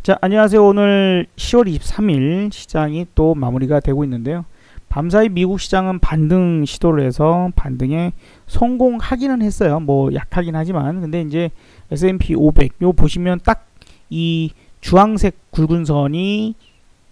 자, 안녕하세요. 오늘 10월 23일 시장이 또 마무리가 되고 있는데요. 밤사이 미국 시장은 반등 시도를 해서 반등에 성공하기는 했어요. 뭐 약하긴 하지만, 근데 이제 S&P 500 요 보시면 딱 이 주황색 굵은 선이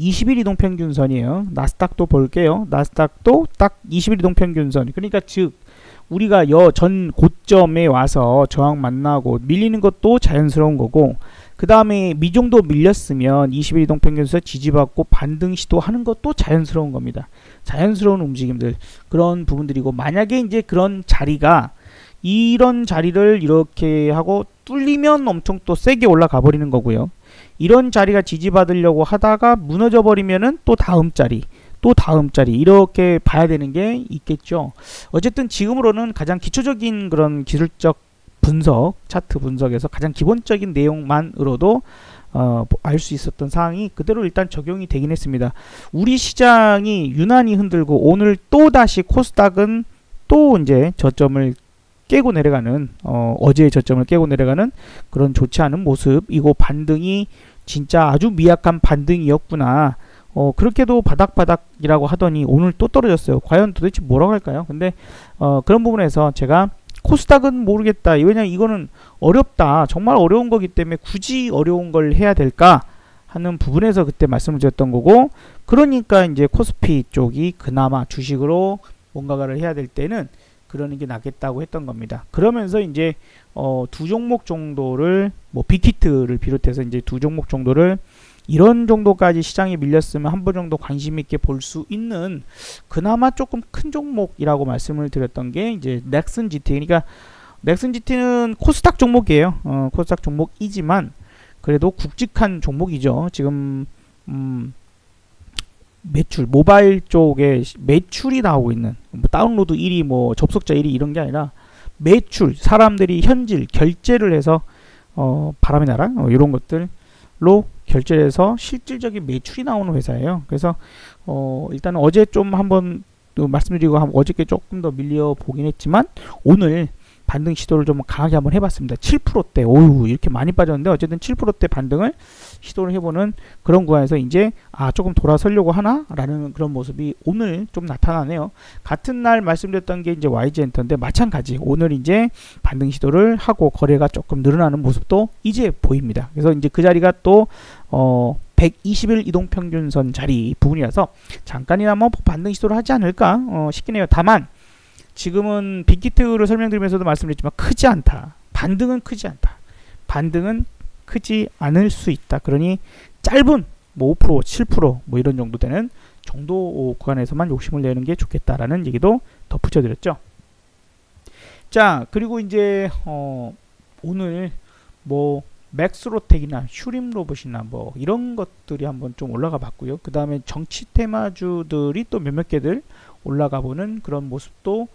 20일 이동평균선이에요. 나스닥도 볼게요. 나스닥도 딱 20일 이동평균선. 그러니까 즉 우리가 전 고점에 와서 저항 만나고 밀리는 것도 자연스러운 거고, 그 다음에 미정도 밀렸으면 20일 이동평균선 지지받고 반등 시도하는 것도 자연스러운 겁니다. 자연스러운 움직임들, 그런 부분들이고, 만약에 이제 그런 자리가 이런 자리를 이렇게 하고 뚫리면 엄청 또 세게 올라가 버리는 거고요. 이런 자리가 지지받으려고 하다가 무너져 버리면은 또 다음 자리, 또 다음 자리, 이렇게 봐야 되는 게 있겠죠. 어쨌든 지금으로는 가장 기초적인 그런 기술적 분석, 차트 분석에서 가장 기본적인 내용만으로도 알 수 있었던 사항이 그대로 일단 적용이 되긴 했습니다. 우리 시장이 유난히 흔들고, 오늘 또 다시 코스닥은 또 이제 저점을 깨고 내려가는, 어제의 저점을 깨고 내려가는 그런 좋지 않은 모습이고, 반등이 진짜 아주 미약한 반등이었구나. 그렇게도 바닥바닥이라고 하더니 오늘 또 떨어졌어요. 과연 도대체 뭐라고 할까요? 근데 그런 부분에서 제가 코스닥은 모르겠다. 왜냐면 이거는 어렵다. 정말 어려운 거기 때문에 굳이 어려운 걸 해야 될까 하는 부분에서 그때 말씀을 드렸던 거고, 그러니까 이제 코스피 쪽이 그나마 주식으로 뭔가를 해야 될 때는 그러는 게 낫겠다고 했던 겁니다. 그러면서 이제 두 종목 정도를, 뭐 빅히트를 비롯해서 이제 두 종목 정도를 이런 정도까지 시장이 밀렸으면 한 번 정도 관심 있게 볼 수 있는 그나마 조금 큰 종목이라고 말씀을 드렸던 게 이제 넥슨 GT. 그러니까 넥슨 GT는 코스닥 종목이에요. 코스닥 종목이지만 그래도 굵직한 종목이죠. 지금 매출, 모바일 쪽에 매출이 나오고 있는, 뭐 다운로드 1위, 뭐 접속자 1위 이런 게 아니라 매출, 사람들이 현질 결제를 해서 바람의 나라 이런 것들로 결제를 해서 실질적인 매출이 나오는 회사예요. 그래서 일단 어제 좀 한번 말씀드리고, 어저께 조금 더 밀려 보긴 했지만 오늘 반등 시도를 좀 강하게 한번 해봤습니다. 7%대, 오우, 이렇게 많이 빠졌는데 어쨌든 7%대 반등을 시도를 해보는 그런 구간에서 이제 조금 돌아서려고 하나? 라는 그런 모습이 오늘 좀 나타나네요. 같은 날 말씀드렸던 게 이제 YG엔터인데 마찬가지, 오늘 이제 반등 시도를 하고 거래가 조금 늘어나는 모습도 이제 보입니다. 그래서 이제 그 자리가 또 120일 이동평균선 자리 부분이라서 잠깐이나마 반등 시도를 하지 않을까 싶긴 해요. 다만 지금은 빅히트를 설명드리면서도 말씀드렸지만 크지 않다. 반등은 크지 않다. 반등은 크지 않을 수 있다. 그러니 짧은 뭐 5%, 7% 뭐 이런 정도 되는 정도 구간에서만 욕심을 내는 게 좋겠다라는 얘기도 덧붙여 드렸죠. 자, 그리고 이제 오늘 뭐 맥스로텍이나 휴림로봇이나 뭐 이런 것들이 한번 좀 올라가 봤고요. 그 다음에 정치 테마주들이 또 몇몇 개들 올라가 보는 그런 모습도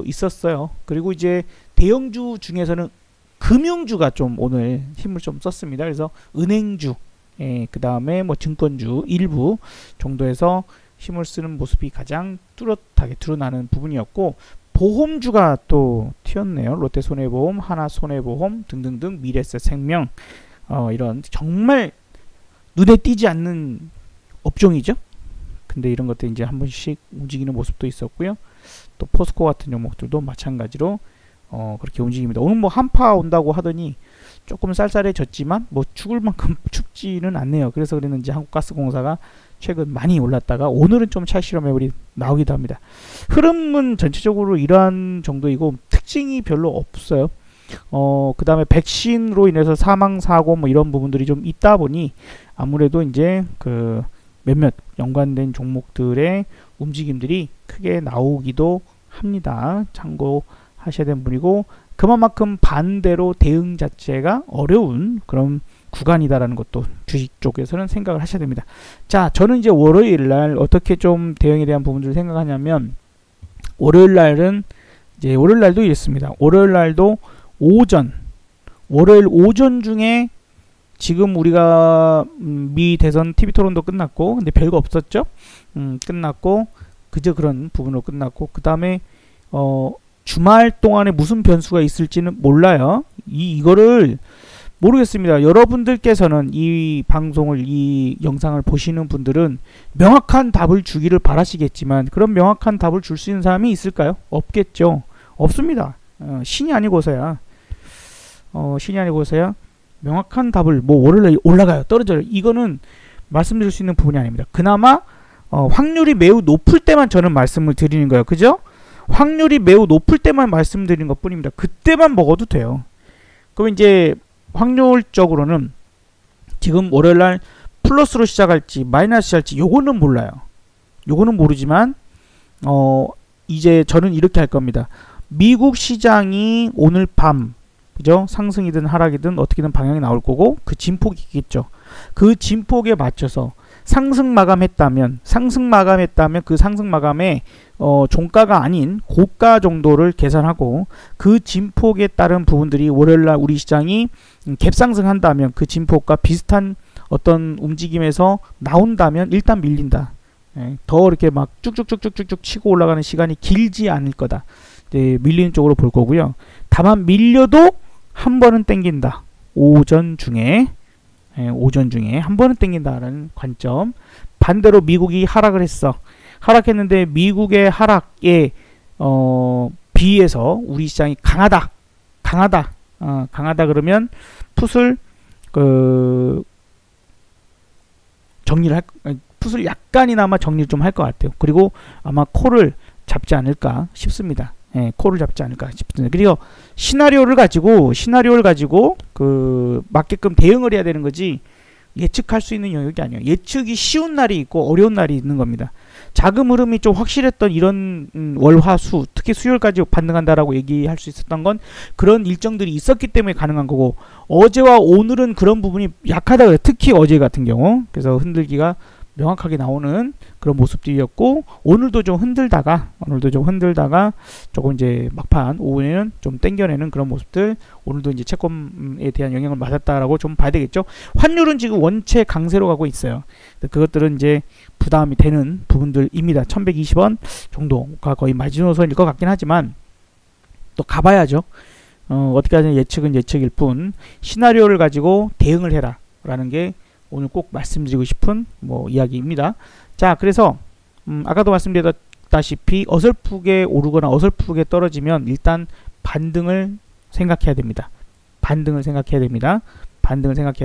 있었어요. 그리고 이제 대형주 중에서는 금융주가 좀 오늘 힘을 좀 썼습니다. 그래서 은행주, 그 다음에 뭐 증권주 일부 정도에서 힘을 쓰는 모습이 가장 뚜렷하게 드러나는 부분이었고, 보험주가 또 튀었네요. 롯데손해보험, 하나손해보험 등등등, 미래에셋생명, 이런 정말 눈에 띄지 않는 업종이죠. 근데 이런 것들 이제 한 번씩 움직이는 모습도 있었고요. 또 포스코 같은 종목들도 마찬가지로 그렇게 움직입니다. 오늘 뭐 한파 온다고 하더니 조금 쌀쌀해졌지만 뭐 죽을 만큼 춥지는 않네요. 그래서 그랬는지 한국가스공사가 최근 많이 올랐다가 오늘은 좀 차익실현 매물이 나오기도 합니다. 흐름은 전체적으로 이러한 정도이고 특징이 별로 없어요. 그 다음에 백신으로 인해서 사망사고 뭐 이런 부분들이 좀 있다 보니 아무래도 이제 그 몇몇 연관된 종목들의 움직임들이 크게 나오기도 합니다. 참고하셔야 되는 분이고, 그만큼 반대로 대응 자체가 어려운 그런 구간이다라는 것도 주식 쪽에서는 생각을 하셔야 됩니다. 자, 저는 이제 월요일날 어떻게 좀 대응에 대한 부분들을 생각하냐면, 월요일날은 이제 월요일날도 이랬습니다. 월요일날도 월요일 오전 중에 지금 우리가 미 대선 TV 토론도 끝났고, 근데 별거 없었죠. 끝났고 그저 그런 부분으로 끝났고, 그 다음에 주말 동안에 무슨 변수가 있을지는 몰라요. 이거를 모르겠습니다. 여러분들께서는 이 방송을, 이 영상을 보시는 분들은 명확한 답을 주기를 바라시겠지만 그런 명확한 답을 줄 수 있는 사람이 있을까요? 없겠죠. 없습니다. 신이 아니고서야 명확한 답을 뭐 월요일에 올라가요, 떨어져요, 이거는 말씀드릴 수 있는 부분이 아닙니다. 그나마 확률이 매우 높을 때만 저는 말씀을 드리는 거예요. 그죠? 확률이 매우 높을 때만 말씀드리는 것 뿐입니다. 그때만 먹어도 돼요. 그럼 이제 확률적으로는 지금 월요일날 플러스로 시작할지 마이너스 할지 요거는 몰라요. 요거는 모르지만 이제 저는 이렇게 할 겁니다. 미국 시장이 오늘 밤, 그죠? 상승이든 하락이든 어떻게든 방향이 나올 거고 그 진폭이 있겠죠. 그 진폭에 맞춰서 상승 마감했다면 그 상승 마감에 종가가 아닌 고가 정도를 계산하고 그 진폭에 따른 부분들이 월요일날 우리 시장이 갭상승한다면 그 진폭과 비슷한 어떤 움직임에서 나온다면 일단 밀린다. 더 이렇게 막 쭉쭉쭉쭉쭉 치고 올라가는 시간이 길지 않을 거다. 밀리는 쪽으로 볼 거고요. 다만 밀려도 한 번은 땡긴다. 오전 중에 한 번은 땡긴다라는 관점. 반대로 미국이 하락을 했어. 하락했는데 미국의 하락에 비해서 우리 시장이 강하다 그러면 풋을 정리를 풋을 약간이나마 정리를 좀 할 것 같아요. 그리고 아마 콜을 잡지 않을까 싶습니다. 콜을 잡지 않을까 싶습니다. 그리고 시나리오를 가지고 맞게끔 대응을 해야 되는 거지 예측할 수 있는 영역이 아니에요. 예측이 쉬운 날이 있고 어려운 날이 있는 겁니다. 자금 흐름이 좀 확실했던 이런 월화수, 특히 수요일까지 반등한다라고 얘기할 수 있었던 건 그런 일정들이 있었기 때문에 가능한 거고, 어제와 오늘은 그런 부분이 약하다 그래요. 특히 어제 같은 경우. 그래서 흔들기가 명확하게 나오는 그런 모습들이었고, 오늘도 좀 흔들다가 조금 이제 막판 오후에는 좀 땡겨내는 그런 모습들, 오늘도 이제 채권에 대한 영향을 맞았다라고 좀 봐야 되겠죠. 환율은 지금 원체 강세로 가고 있어요. 그것들은 이제 부담이 되는 부분들입니다. 1120원 정도가 거의 마지노선일 것 같긴 하지만 또 가봐야죠. 어떻게 하든 예측은 예측일 뿐 시나리오를 가지고 대응을 해라 라는 게 오늘 꼭 말씀드리고 싶은 이야기입니다. 자, 그래서 아까도 말씀드렸다시피 어설프게 오르거나 어설프게 떨어지면 일단 반등을 생각해야 됩니다. 반등을 생각해야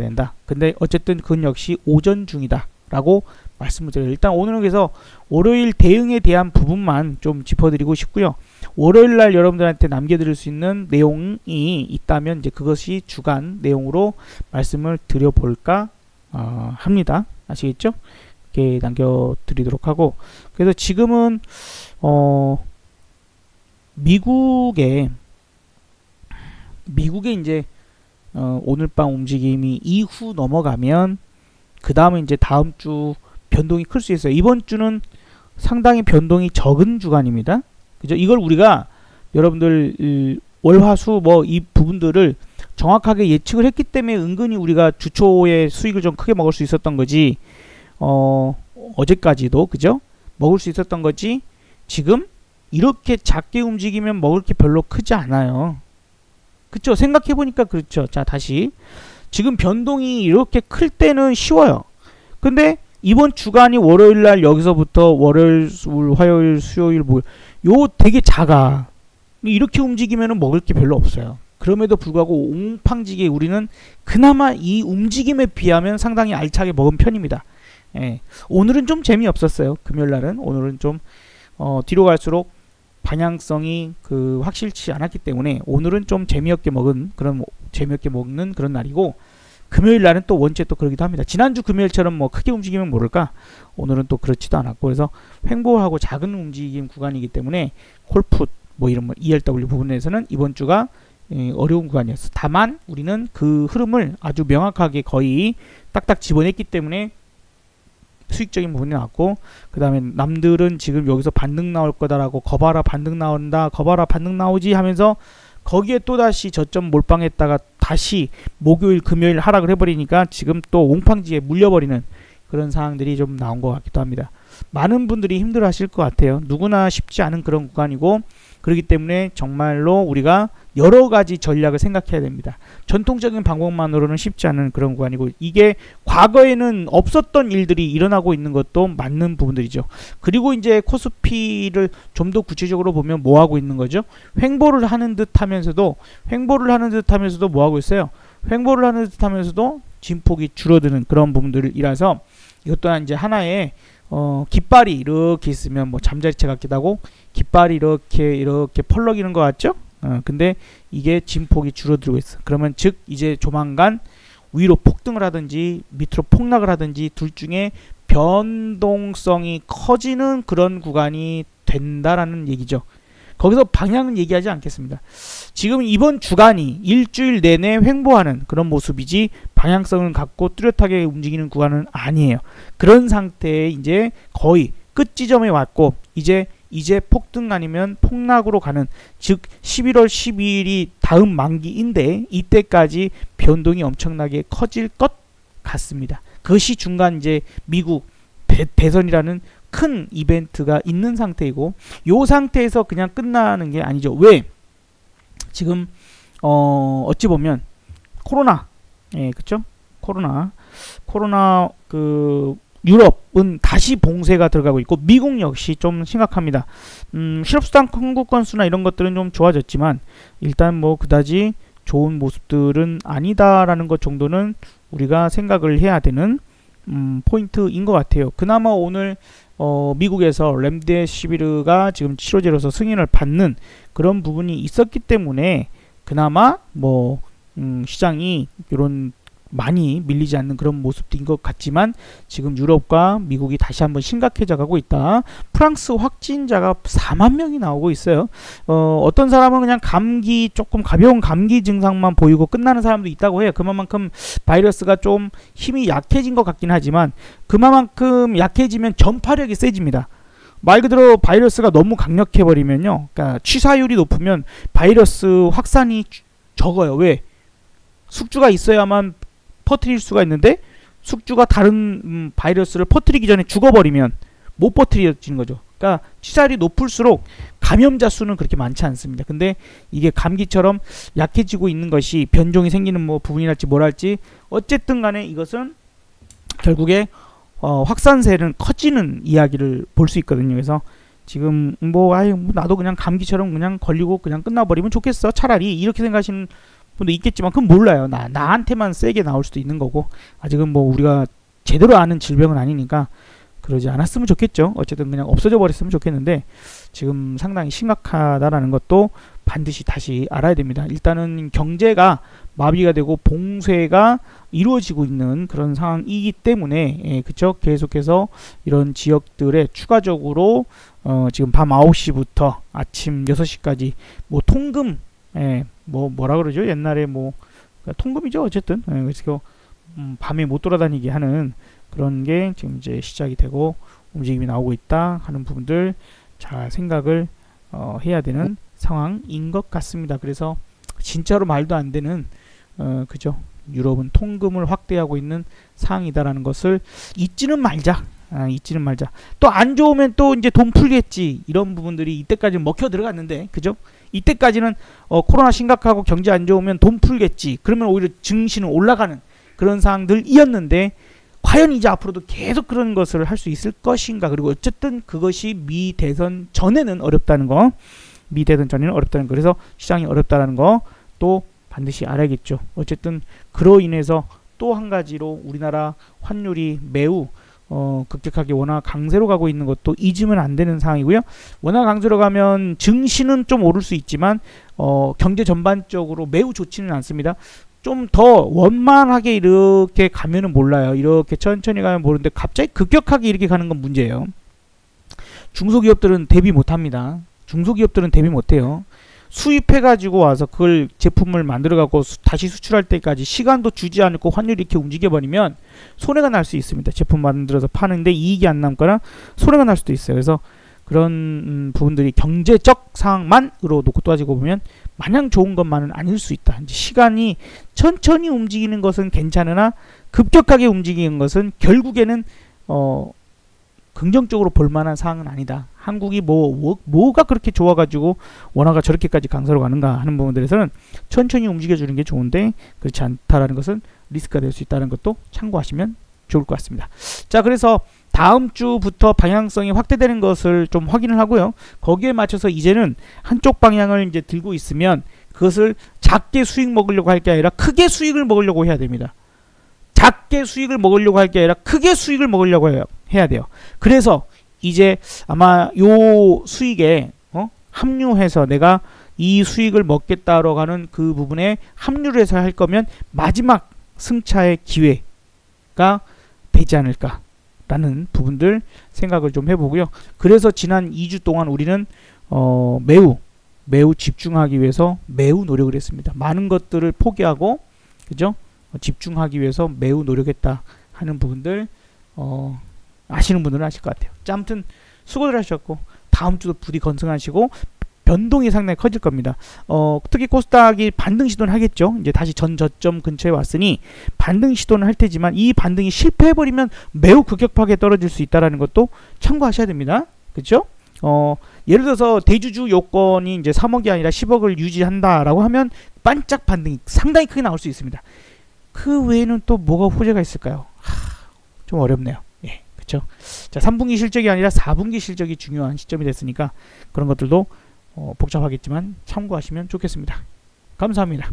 된다. 근데 어쨌든 그건 역시 오전 중이다 라고 말씀을 드려요. 일단 오늘은 그래서 월요일 대응에 대한 부분만 좀 짚어드리고 싶고요. 월요일날 여러분들한테 남겨드릴 수 있는 내용이 있다면 이제 그것이 주간 내용으로 말씀을 드려볼까 합니다. 아시겠죠? 이렇게 남겨드리도록 하고, 그래서 지금은 미국의 이제 오늘 밤 움직임이 이후 넘어가면 그 다음에 이제 다음 주 변동이 클 수 있어요. 이번 주는 상당히 변동이 적은 주간입니다. 그죠? 이걸 우리가 여러분들 월화수 이 부분들을 정확하게 예측을 했기 때문에 은근히 우리가 주초에 수익을 좀 크게 먹을 수 있었던 거지. 어제까지도 그죠? 먹을 수 있었던 거지. 지금 이렇게 작게 움직이면 먹을 게 별로 크지 않아요. 그쵸? 생각해보니까 그렇죠. 자, 다시 지금 변동이 이렇게 클 때는 쉬워요. 근데 이번 주간이 월요일날 여기서부터 월요일, 화요일, 수요일, 목요일 요 되게 작아. 이렇게 움직이면 먹을 게 별로 없어요. 그럼에도 불구하고 옹팡지게 우리는 그나마 이 움직임에 비하면 상당히 알차게 먹은 편입니다. 오늘은 좀 재미없었어요. 금요일날은 오늘은 좀 뒤로 갈수록 방향성이 확실치 않았기 때문에 오늘은 좀 재미없게 먹는 그런 날이고, 금요일날은 또 원체 또 그러기도 합니다. 지난주 금요일처럼 크게 움직이면 모를까, 오늘은 또 그렇지도 않았고, 그래서 횡보하고 작은 움직임 구간이기 때문에 콜풋 이런 ERW 부분에서는 이번 주가 어려운 구간이었어. 다만 우리는 그 흐름을 아주 명확하게 거의 딱딱 집어냈기 때문에 수익적인 부분이 나왔고, 그 다음에 남들은 지금 여기서 반등 나올 거다라고 거봐라 반등 나온다, 거봐라 반등 나오지 하면서 거기에 또다시 저점 몰빵했다가 다시 목요일 금요일 하락을 해버리니까 지금 또 옹팡지에 물려버리는 그런 상황들이 좀 나온 것 같기도 합니다. 많은 분들이 힘들어 하실 것 같아요. 누구나 쉽지 않은 그런 구간이고, 그렇기 때문에 정말로 우리가 여러 가지 전략을 생각해야 됩니다. 전통적인 방법만으로는 쉽지 않은 그런 구간이고, 이게 과거에는 없었던 일들이 일어나고 있는 것도 맞는 부분들이죠. 그리고 이제 코스피를 좀 더 구체적으로 보면 뭐 하고 있는 거죠? 횡보를 하는 듯 하면서도 뭐 하고 있어요? 횡보를 하는 듯 하면서도 진폭이 줄어드는 그런 부분들이라서, 이것 또한 이제 하나의 깃발이 이렇게 있으면 뭐 잠자리채 같기도 하고, 깃발이 이렇게 펄럭이는 것 같죠? 근데 이게 진폭이 줄어들고 있어. 그러면 즉 이제 조만간 위로 폭등을 하든지 밑으로 폭락을 하든지 둘 중에 변동성이 커지는 그런 구간이 된다라는 얘기죠. 거기서 방향은 얘기하지 않겠습니다. 지금 이번 주간이 일주일 내내 횡보하는 그런 모습이지 방향성을 갖고 뚜렷하게 움직이는 구간은 아니에요. 그런 상태에 이제 거의 끝 지점에 왔고, 이제 폭등 아니면 폭락으로 가는, 즉 11월 12일이 다음 만기인데 이때까지 변동이 엄청나게 커질 것 같습니다. 그것이 중간 이제 미국 대선이라는 큰 이벤트가 있는 상태이고, 요 상태에서 그냥 끝나는 게 아니죠. 왜? 지금 어찌 보면 코로나, 그쵸? 코로나 유럽은 다시 봉쇄가 들어가고 있고, 미국 역시 좀 심각합니다. 실업수당 청구 건수나 이런 것들은 좀 좋아졌지만 일단 뭐 그다지 좋은 모습들은 아니다라는 것 정도는 우리가 생각을 해야 되는 포인트인 것 같아요. 그나마 오늘 미국에서 렘데시비르가 지금 치료제로서 승인을 받는 그런 부분이 있었기 때문에 그나마 뭐 시장이 이런 많이 밀리지 않는 그런 모습인 것 같지만, 지금 유럽과 미국이 다시 한번 심각해져 가고 있다. 프랑스 확진자가 4만 명이 나오고 있어요. 어떤 사람은 그냥 감기, 조금 가벼운 감기 증상만 보이고 끝나는 사람도 있다고 해요. 그만큼 바이러스가 좀 힘이 약해진 것 같긴 하지만, 그만큼 약해지면 전파력이 세집니다. 말 그대로 바이러스가 너무 강력해버리면요, 그러니까 취사율이 높으면 바이러스 확산이 적어요. 왜? 숙주가 있어야만 퍼뜨릴 수가 있는데, 숙주가 다른 바이러스를 퍼뜨리기 전에 죽어버리면 못 퍼뜨려지는 거죠. 그러니까 취사율이 높을수록 감염자 수는 그렇게 많지 않습니다. 근데 이게 감기처럼 약해지고 있는 것이 변종이 생기는 뭐 부분이랄지 뭐랄지 어쨌든 간에 이것은 결국에 확산세는 커지는 이야기를 볼 수 있거든요. 그래서 지금 나도 그냥 감기처럼 그냥 걸리고 그냥 끝나버리면 좋겠어, 차라리, 이렇게 생각하시는 분도 있겠지만, 그건 몰라요. 나한테만 세게 나올 수도 있는 거고, 아직은 뭐 우리가 제대로 아는 질병은 아니니까 그러지 않았으면 좋겠죠. 어쨌든 그냥 없어져 버렸으면 좋겠는데, 지금 상당히 심각하다라는 것도 반드시 다시 알아야 됩니다. 일단은 경제가 마비가 되고 봉쇄가 이루어지고 있는 그런 상황이기 때문에, 그쵸? 계속해서 이런 지역들에 추가적으로 지금 밤 9시부터 아침 6시까지 뭐 통금, 뭐라 그러죠? 옛날에 뭐 통금이죠. 어쨌든 그래서 밤에 못 돌아다니게 하는 그런 게 지금 이제 시작이 되고 움직임이 나오고 있다 하는 부분들 잘 생각을 해야 되는 상황인 것 같습니다. 그래서 진짜로 말도 안 되는 그죠? 유럽은 통금을 확대하고 있는 상황이다라는 것을 잊지는 말자. 또 안 좋으면 또 이제 돈 풀겠지, 이런 부분들이 이때까지는 먹혀 들어갔는데, 그죠? 이때까지는 코로나 심각하고 경제 안 좋으면 돈 풀겠지, 그러면 오히려 증시는 올라가는 그런 상황들이었는데, 과연 이제 앞으로도 계속 그런 것을 할 수 있을 것인가. 그리고 어쨌든 그것이 미 대선 전에는 어렵다는 거, 그래서 시장이 어렵다는 거 또 반드시 알아야겠죠. 어쨌든 그로 인해서 또 한 가지로 우리나라 환율이 매우 급격하게 원화 강세로 가고 있는 것도 잊으면 안 되는 상황이고요. 원화 강세로 가면 증시는 좀 오를 수 있지만 경제 전반적으로 매우 좋지는 않습니다. 좀 더 원만하게 이렇게 가면은 몰라요. 이렇게 천천히 가면 모르는데 갑자기 급격하게 이렇게 가는 건 문제예요. 중소기업들은 대비 못합니다. 중소기업들은 대비 못해요. 수입해가지고 와서 그걸 제품을 만들어갖고 다시 수출할 때까지 시간도 주지 않고 환율이 이렇게 움직여버리면 손해가 날 수 있습니다. 제품 만들어서 파는데 이익이 안 남거나 손해가 날 수도 있어요. 그래서 그런 부분들이 경제적 상황만으로 놓고 따지고 보면 마냥 좋은 것만은 아닐 수 있다. 이제 시간이 천천히 움직이는 것은 괜찮으나 급격하게 움직이는 것은 결국에는 긍정적으로 볼 만한 사항은 아니다. 한국이 뭐가 그렇게 좋아가지고 원화가 저렇게까지 강세로 가는가 하는 부분들에서는 천천히 움직여주는 게 좋은데 그렇지 않다라는 것은 리스크가 될 수 있다는 것도 참고하시면 좋을 것 같습니다. 자, 그래서 다음 주부터 방향성이 확대되는 것을 좀 확인을 하고요. 거기에 맞춰서 이제는 한쪽 방향을 이제 들고 있으면 그것을 작게 수익 먹으려고 할 게 아니라 크게 수익을 먹으려고 해야 됩니다. 작게 수익을 먹으려고 할 게 아니라 크게 수익을 먹으려고 해야 돼요. 그래서 이제 아마 요 수익에 합류해서 내가 이 수익을 먹겠다라고 하는 그 부분에 합류를 해서 할 거면 마지막 승차의 기회가 되지 않을까라는 부분들 생각을 좀 해보고요. 그래서 지난 2주 동안 우리는 매우 집중하기 위해서 매우 노력을 했습니다. 많은 것들을 포기하고 그죠? 집중하기 위해서 매우 노력했다 하는 부분들 아시는 분들은 아실 것 같아요. 자, 아무튼 수고들 하셨고 다음 주도 부디 건승하시고 변동이 상당히 커질 겁니다. 특히 코스닥이 반등 시도는 하겠죠. 이제 다시 전 저점 근처에 왔으니 반등 시도는 할 테지만 이 반등이 실패해버리면 매우 급격하게 떨어질 수 있다는 것도 참고하셔야 됩니다. 그렇죠? 예를 들어서 대주주 요건이 이제 3억이 아니라 10억을 유지한다라고 하면 반짝 반등이 상당히 크게 나올 수 있습니다. 그 외에는 또 뭐가 호재가 있을까요? 좀 어렵네요. 예, 그렇죠. 자, 3분기 실적이 아니라 4분기 실적이 중요한 시점이 됐으니까 그런 것들도 복잡하겠지만 참고하시면 좋겠습니다. 감사합니다.